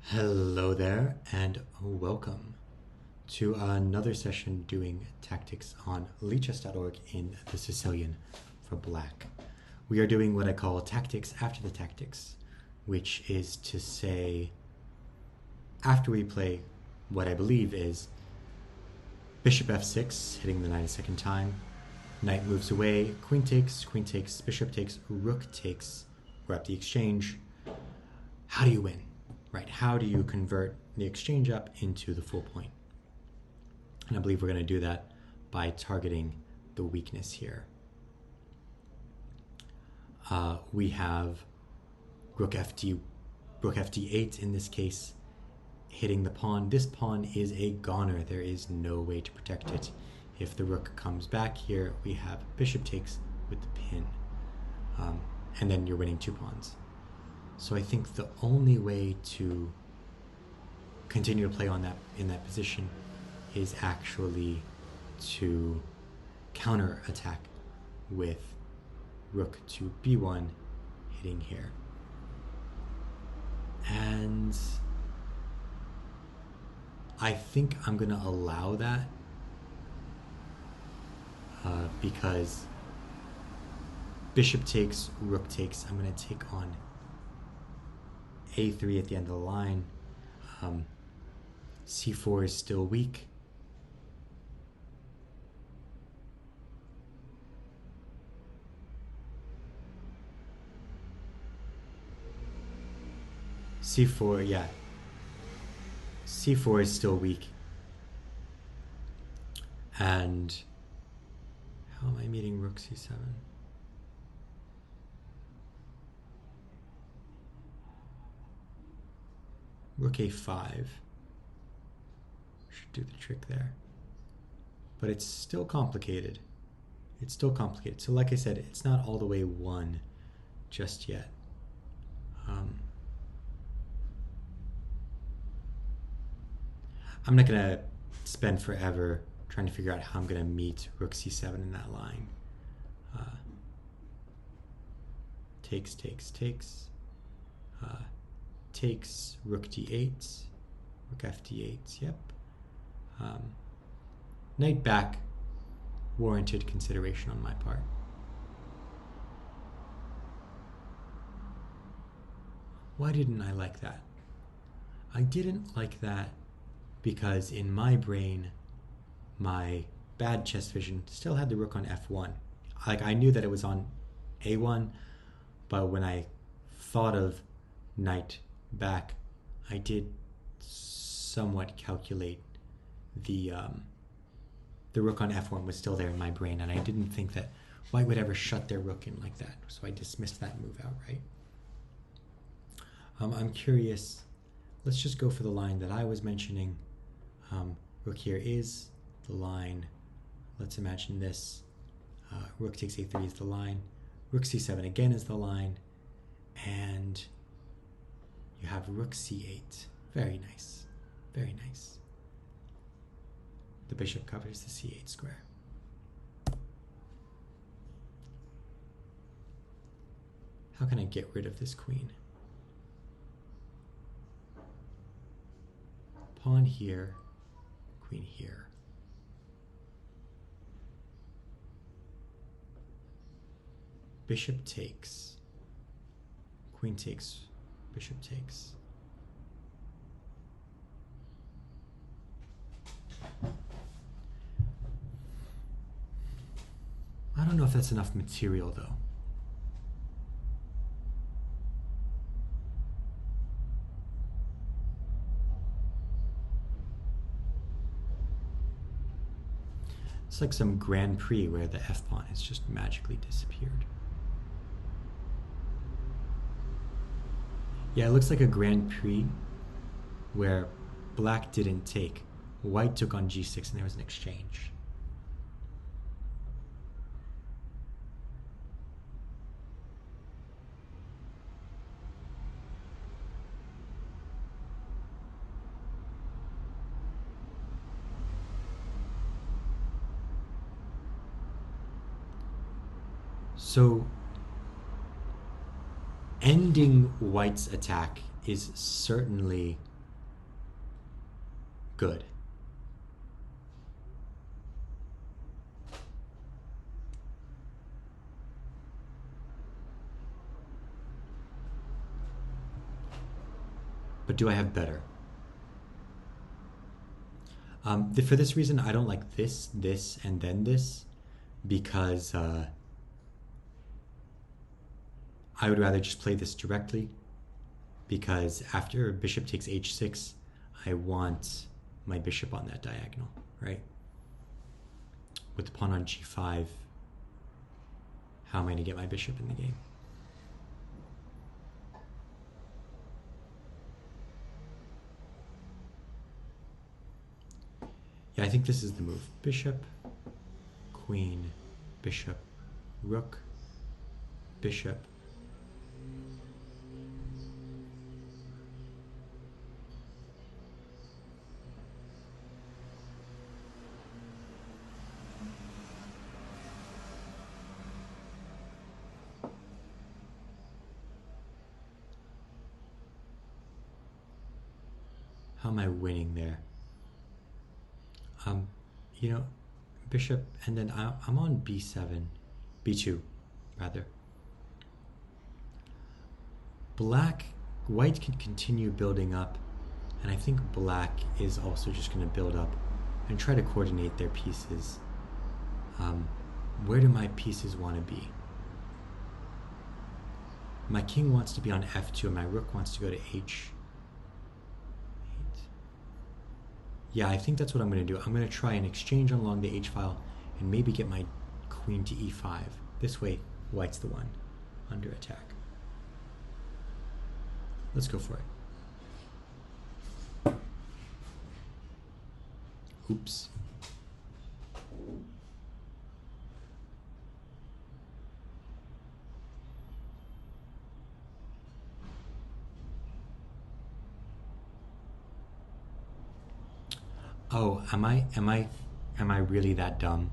Hello there, and welcome to another session doing tactics on Lichess.org in the Sicilian for Black. We are doing what I call tactics after the tactics, which is to say, after we play what I believe is bishop f6, hitting the knight a second time, knight moves away, queen takes, bishop takes, rook takes, grab the exchange. How do you win? Right, how do you convert the exchange up into the full point? And I believe we're going to do that by targeting the weakness here. We have rook fd8 in this case, hitting the pawn. This pawn is a goner. There is no way to protect it. If the rook comes back here, we have bishop takes with the pin. And then you're winning two pawns. So I think the only way to continue to play on that in that position is actually to counter attack with rook to b1 hitting here. And I think I'm going to allow that because bishop takes, rook takes. I'm going to take on a3 at the end of the line. c4 is still weak. c4, yeah. c4 is still weak. And how am I meeting rook c7? Rook a5 should do the trick there. But it's still complicated. It's still complicated. So like I said, it's not all the way won just yet. I'm not going to spend forever trying to figure out how I'm going to meet rook c7 in that line. Takes. Takes, rook d8, rook f8, yep. Knight back, warranted consideration on my part. Why didn't I like that? I didn't like that because in my brain, my bad chess vision still had the rook on f1. Like, I knew that it was on a1, but when I thought of knight back, I did somewhat calculate the rook on f1 was still there in my brain, and I didn't think that white would ever shut their rook in like that, so I dismissed that move outright. I'm curious, let's just go for the line that I was mentioning. Rook here is the line. Let's imagine this. Rook takes a3 is the line. Rook c7 again is the line. And you have rook c8. Very nice. Very nice. The bishop covers the c8 square. How can I get rid of this queen? Pawn here, queen here. Bishop takes. Queen takes, bishop takes. I don't know if that's enough material though. It's like some Grand Prix where the f-pawn has just magically disappeared. Yeah, it looks like a Grand Prix where black didn't take. White took on g6 and there was an exchange. So ending white's attack is certainly Good. But do I have better? For this reason, I don't like this, and then this, because I would rather just play this directly, because after bishop takes h6, I want my bishop on that diagonal, right? With the pawn on g5, how am I going to get my bishop in the game? Yeah, I think this is the move. Bishop, queen, bishop, rook, bishop. How am I winning there? You know, bishop, and then I'm on b7, b2, rather. White can continue building up, and I think black is also just going to build up and try to coordinate their pieces. Where do my pieces want to be? My king wants to be on f2, and my rook wants to go to h8. Yeah, I think that's what I'm going to do. I'm going to try and exchange along the h-file and maybe get my queen to e5. This way, white's the one under attack. Let's go for it. Oops. Oh, am I really that dumb?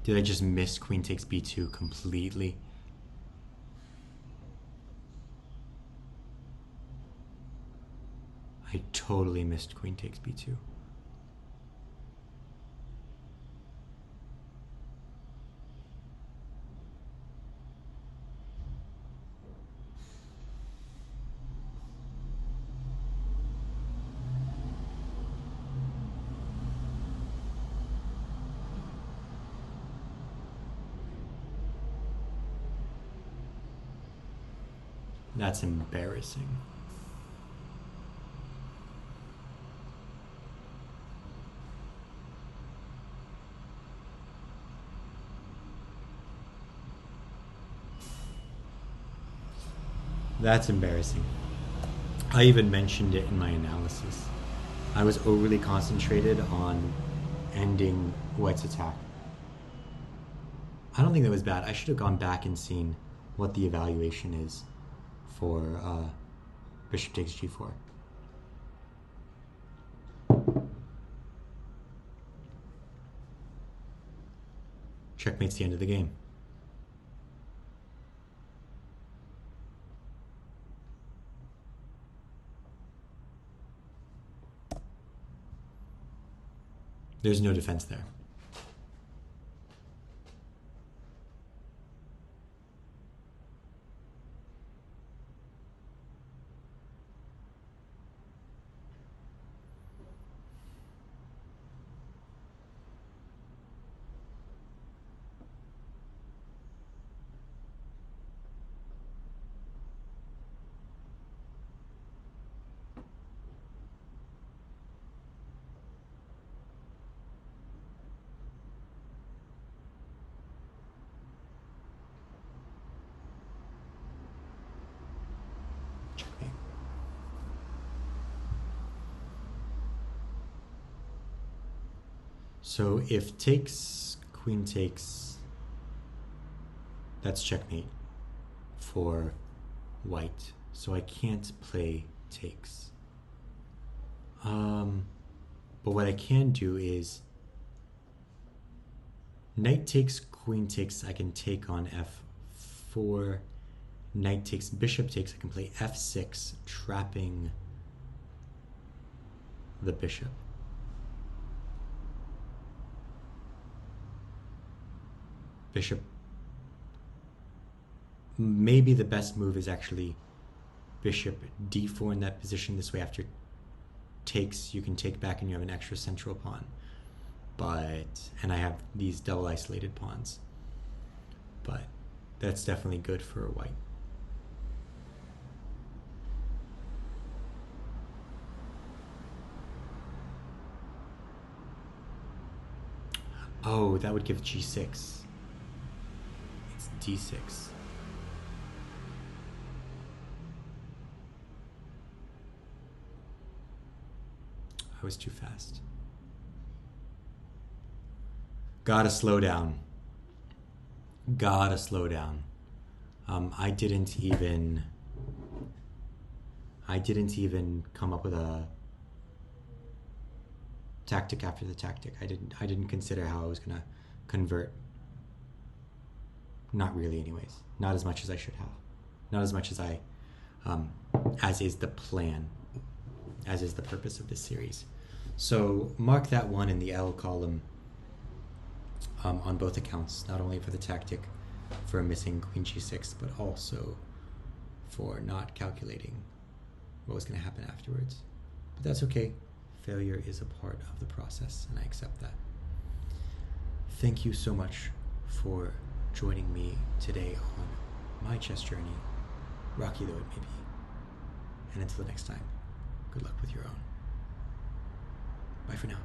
Did I just miss queen takes b2 completely? I totally missed queen takes b2. That's embarrassing. That's embarrassing. I even mentioned it in my analysis. I was overly concentrated on ending white's attack. I don't think that was bad. I should have gone back and seen what the evaluation is for bishop takes g4. Checkmate's the end of the game. There's no defense there. So if takes, queen takes, that's checkmate for white. So I can't play takes. But what I can do is knight takes, queen takes, I can take on f4. Knight takes, bishop takes, I can play f6, trapping the bishop. Bishop. Maybe the best move is actually bishop d4 in that position. This way, after takes, you can take back and you have an extra central pawn. And I have these double isolated pawns. But that's definitely good for white. Oh, that would give g6. It's d6. I was too fast. Gotta slow down. Gotta slow down. I didn't even come up with a tactic after the tactic. I didn't consider how I was gonna convert. Not really, anyways. Not as much as I should have. Not as much as I, as is the plan, as is the purpose of this series. So mark that one in the L column on both accounts, not only for the tactic for missing queen g6, but also for not calculating what was going to happen afterwards. But that's okay. Failure is a part of the process, and I accept that. Thank you so much for joining me today on my chess journey, rocky though it may be. And until next time, good luck with your own. Bye for now.